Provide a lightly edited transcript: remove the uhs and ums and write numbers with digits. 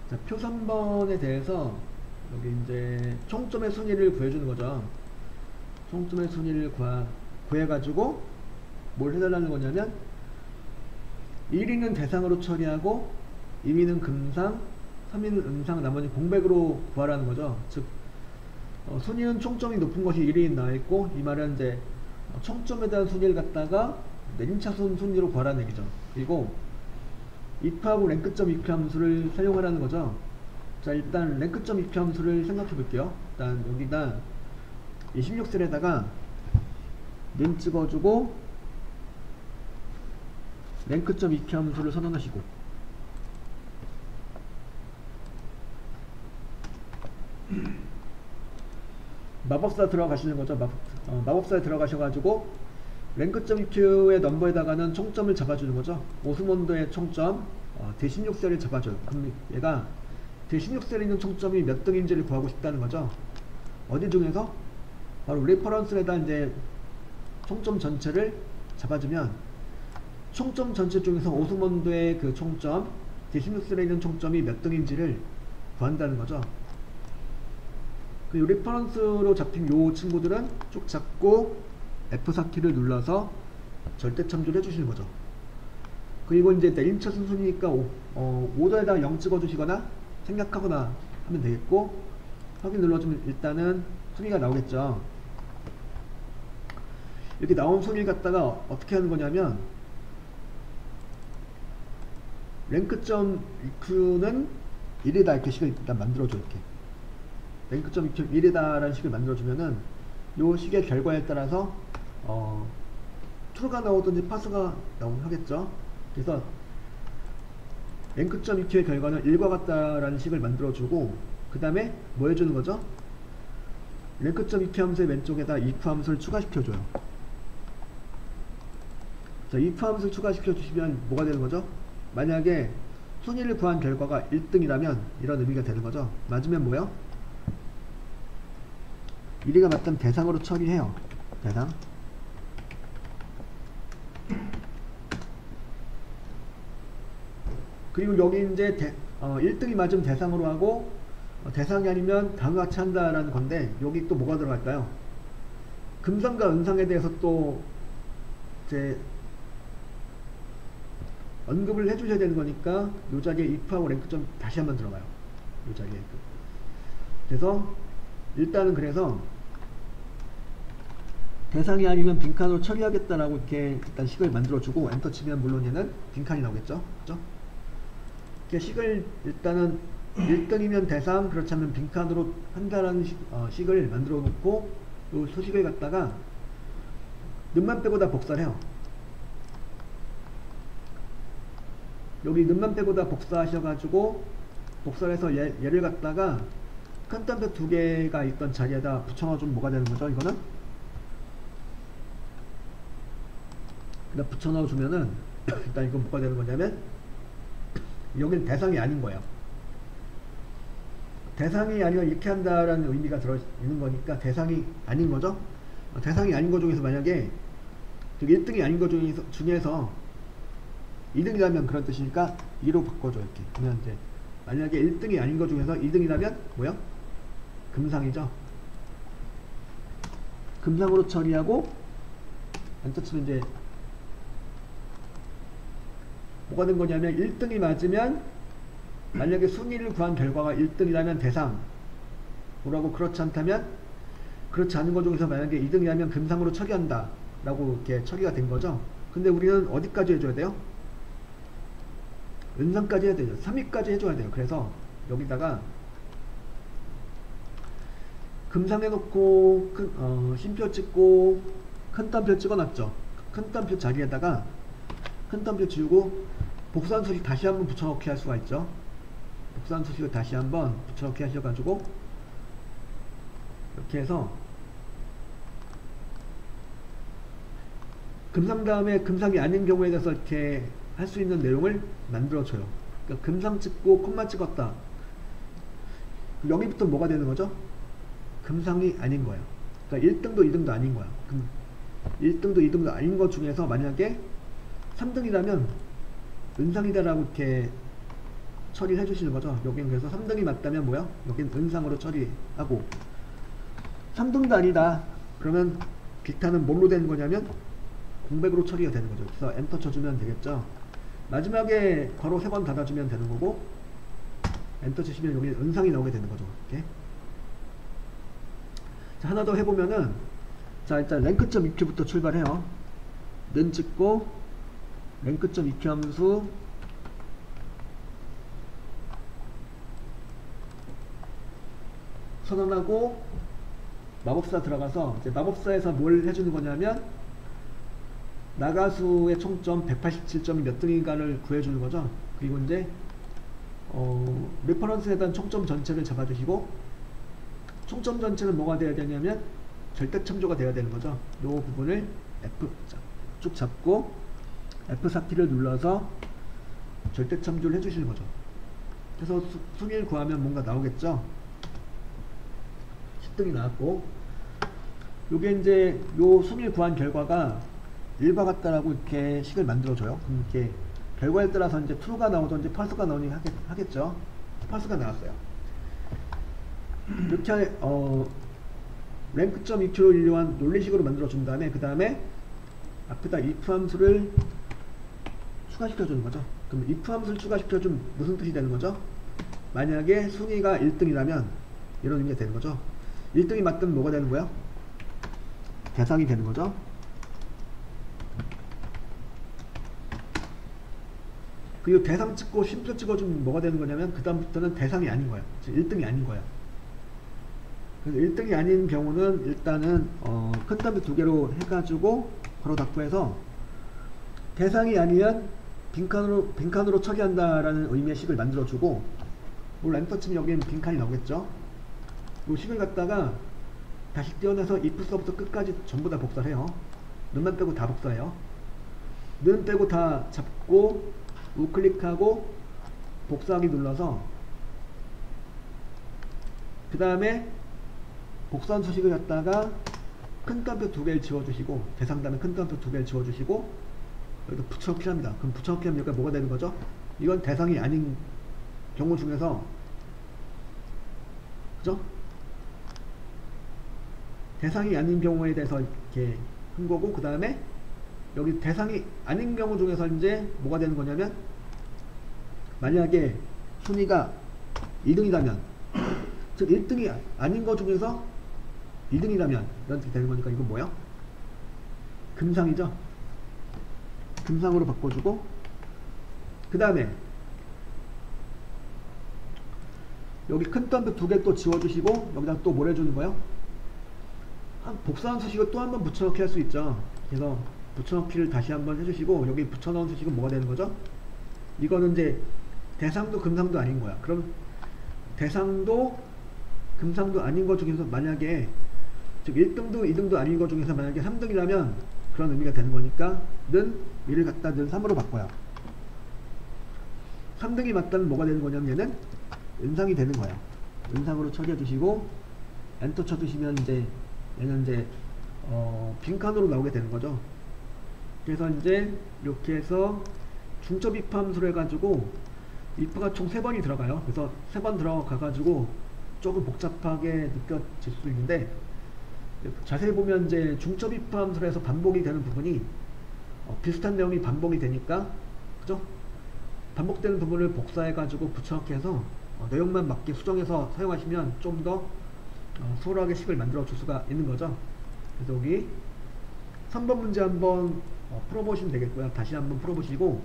자, 표 3번에 대해서 여기 이제 총점의 순위를 구해주는 거죠. 총점의 순위를 구해가지고 뭘 해달라는 거냐면 1위는 대상으로 처리하고 2위는 금상, 3위는 음상, 나머지 공백으로 구하라는 거죠. 즉 순위는 총점이 높은 것이 1위에 나와있고, 이 말은 이제 총점에 대한 순위를 갖다가 내림차순 순위로 구하라는 얘기죠. 그리고 if하고 랭크점 if 함수를 사용하라는 거죠. 자, 일단 랭크점 if 함수를 생각해 볼게요. 일단 여기다 이 16셀에다가 는 찍어주고 랭크점 if 함수를 선언하시고, 마법사 들어가시는 거죠. 마법사에 들어가셔가지고 랭크점 if의 넘버에다가는 총점을 잡아주는 거죠. 오스몬드의 총점 D16셀을 잡아줘요. 그럼 얘가 D16셀에 있는 총점이 몇 등인지를 구하고 싶다는 거죠. 어디 중에서? 바로 리퍼런스에다 이제 총점 전체를 잡아주면 총점 전체 중에서 오스몬드의 그 총점 D16셀에 있는 총점이 몇 등인지를 구한다는 거죠. 그 리퍼런스로 잡힌 요 친구들은 쭉 잡고 F4키를 눌러서 절대 참조를 해주시는 거죠. 그리고 이제 내림차순 순위니까 오더에다가 0 찍어주시거나 생략하거나 하면 되겠고, 확인 눌러주면 일단은 순위가 나오겠죠. 이렇게 나온 순위를 갖다가 어떻게 하는 거냐면, 랭크점 if는 1이다 이렇게 식을 일단 만들어줘. 이렇게 랭크점 if 1이다 라는 식을 만들어주면은 요 식의 결과에 따라서 true가 나오든지 false가 나오긴 하겠죠. 그래서 랭크점 if의 결과는 1과 같다라는 식을 만들어주고, 그 다음에 뭐 해주는 거죠? 랭크점 if 함수의 왼쪽에다 if 함수를 추가시켜줘요. 자, if 함수를 추가시켜주시면 뭐가 되는 거죠? 만약에 순위를 구한 결과가 1등이라면 이런 의미가 되는 거죠. 맞으면 뭐요? 1위가 맞다면 대상으로 처리해요. 대상. 그리고 여기 이제 1등이 맞으면 대상으로 하고, 대상이 아니면 다음과 같이 한다라는 건데, 여기 또 뭐가 들어갈까요? 금상과 은상에 대해서 또 이제 언급을 해주셔야 되는 거니까 요 자리에 if하고 랭크점 다시 한번 들어가요. 요 자리에. 그래서 일단은 그래서 대상이 아니면 빈칸으로 처리하겠다라고 이렇게 일단 식을 만들어주고, 엔터 치면 물론 얘는 빈칸이 나오겠죠. 그죠? 이렇게 식을 일단은 1등이면 대상, 그렇지 않으면 빈칸으로 한다라는 식을 만들어 놓고, 요 소식을 갖다가 는만 빼고 다 복사를 해요. 여기 는만 빼고 다 복사하셔가지고 복사를 해서 얘를 갖다가 큰 덤벼 2개가 있던 자리에다 붙여넣어주면 뭐가 되는 거죠? 이거는 일단 붙여넣어주면은 일단 이건 뭐가 되는 거냐면, 여기는 대상이 아닌 거예요. 대상이 아니면 이렇게 한다라는 의미가 들어있는 거니까 대상이 아닌 거죠. 대상이 아닌 것 중에서 만약에 1등이 아닌 것 중에서 2등이라면 그런 뜻이니까 2로 바꿔줘. 이렇게 그러면 이제 만약에 1등이 아닌 것 중에서 2등이라면 뭐야? 금상이죠. 금상으로 처리하고 엔터 치면 이제 뭐가 된 거냐면, 1등이 맞으면 만약에 순위를 구한 결과가 1등이라면 대상 뭐라고, 그렇지 않다면 그렇지 않은 것 중에서 만약에 2등이라면 금상으로 처리한다 라고 이렇게 처리가 된 거죠. 근데 우리는 어디까지 해줘야 돼요? 은상까지 해야 되죠. 3위까지 해줘야 돼요. 그래서 여기다가 금상 해놓고 쉼표 찍고 큰 따옴표 찍어놨죠. 큰 따옴표 자리에다가 큰 따옴표 지우고 복수한 수식 다시 한번 붙여넣기 할 수가 있죠. 복수한 수식을 다시 한번 붙여넣기 하셔가지고 이렇게 해서 금상 다음에 금상이 아닌 경우에 대해서 이렇게 할 수 있는 내용을 만들어줘요. 그러니까 금상 찍고 콤마 찍었다. 여기부터 뭐가 되는 거죠? 금상이 아닌 거예요. 그러니까 1등도 2등도 아닌 거야. 그럼 1등도 2등도 아닌 것 중에서 만약에 3등이라면 은상이다라고 이렇게 처리를 해주시는 거죠. 여기는 그래서 3등이 맞다면 뭐야? 여기는 은상으로 처리하고 3등도 아니다. 그러면 기타는 뭘로 되는 거냐면 공백으로 처리가 되는 거죠. 그래서 엔터 쳐주면 되겠죠. 마지막에 괄호 3번 닫아주면 되는 거고 엔터 치시면 여기 은상이 나오게 되는 거죠. 이렇게. 자, 하나 더 해보면은 자, 일단 랭크.eq부터 출발해요. 는 찍고 랭크.eq 함수 선언하고 마법사 들어가서 이제 마법사에서 뭘 해주는 거냐면 나가수의 총점 187점이 몇 등인가를 구해주는 거죠. 그리고 이제 레퍼런스에 대한 총점 전체를 잡아주시고 총점 전체는 뭐가 돼야 되냐면 절대참조가 돼야 되는 거죠. 이 부분을 F 쭉 잡고 F4키를 눌러서 절대참조를 해주시는 거죠. 그래서 순위를 구하면 뭔가 나오겠죠. 10등이 나왔고 요게 이제 요 순위를 구한 결과가 1과 같다라고 이렇게 식을 만들어줘요. 그럼 이렇게 결과에 따라서 이제 true가 나오든지 false가 나오니 하겠죠. false가 나왔어요. 이렇게 rank.eq를 이용한 논리식으로 만들어준 다음에 그 다음에 앞에다 if 함수를 추가시켜주는 거죠. 그럼 if 함수를 추가시켜주면 무슨 뜻이 되는 거죠? 만약에 순위가 1등이라면 이런 의미가 되는 거죠. 1등이 맞으면 뭐가 되는 거야? 대상이 되는 거죠. 그리고 대상 찍고 쉼표 찍어주면 뭐가 되는 거냐면 그 다음부터는 대상이 아닌 거야. 즉 1등이 아닌 거야. 그래서 1등이 아닌 경우는 일단은 큰 담배 2개로 해가지고 바로 닫고 해서 대상이 아니면 빈칸으로 처리한다라는 의미의 식을 만들어주고 물론 엔터 치면 여기는 빈칸이 나오겠죠. 이 식을 갖다가 다시 떼어내서 if서부터 끝까지 전부 다 복사를 해요. 는만 빼고 다 복사해요. 는 빼고 다 잡고 우클릭하고 복사하기 눌러서 그 다음에 복사한 수식을 갖다가 큰 깜표 2개를 지워주시고 대상 다음에 큰 깜표 2개를 지워주시고 여기다 붙여넣기 합니다. 그럼 붙여넣기 하면 여기가 뭐가 되는 거죠? 이건 대상이 아닌 경우 중에서 그죠? 대상이 아닌 경우에 대해서 이렇게 한 거고 그 다음에 여기 대상이 아닌 경우 중에서 이제 뭐가 되는 거냐면 만약에 순위가 2등이라면 즉 1등이 아닌 것 중에서 2등이라면 이렇게 되는 거니까 이건 뭐야? 금상이죠. 금상으로 바꿔주고 그 다음에 여기 큰 덤프 2개 또 지워주시고 여기다 또 뭘 해주는 거예요? 복사한 수식을 또 한번 붙여넣기 할 수 있죠. 그래서 붙여넣기를 다시 한번 해주시고 여기 붙여넣은 수식은 뭐가 되는 거죠? 이거는 이제 대상도 금상도 아닌 거야. 그럼 대상도 금상도 아닌 것 중에서 만약에 즉 1등도 2등도 아닌 것 중에서 만약에 3등이라면 그런 의미가 되는 거니까 는 위를 갖다 는 3으로 바꿔요. 3등이 맞다면 뭐가 되는 거냐면 얘는 은상이 되는 거예요. 은상으로 처리해 주시고 엔터 쳐 주시면 이제 얘는 이제 빈칸으로 나오게 되는 거죠. 그래서 이제 이렇게 해서 중첩 if 함수로 해가지고 if가 총 3번이 들어가요. 그래서 3번 들어가가지고 조금 복잡하게 느껴질 수 있는데 자세히 보면 이제 중첩 if 함수로 해서 반복이 되는 부분이 비슷한 내용이 반복이 되니까 그죠? 반복되는 부분을 복사해가지고 붙여넣기 해서 내용만 맞게 수정해서 사용하시면 좀 더 수월하게 식을 만들어 줄 수가 있는 거죠. 그래서 여기 3번 문제 한번 풀어보시면 되겠고요. 다시 한번 풀어보시고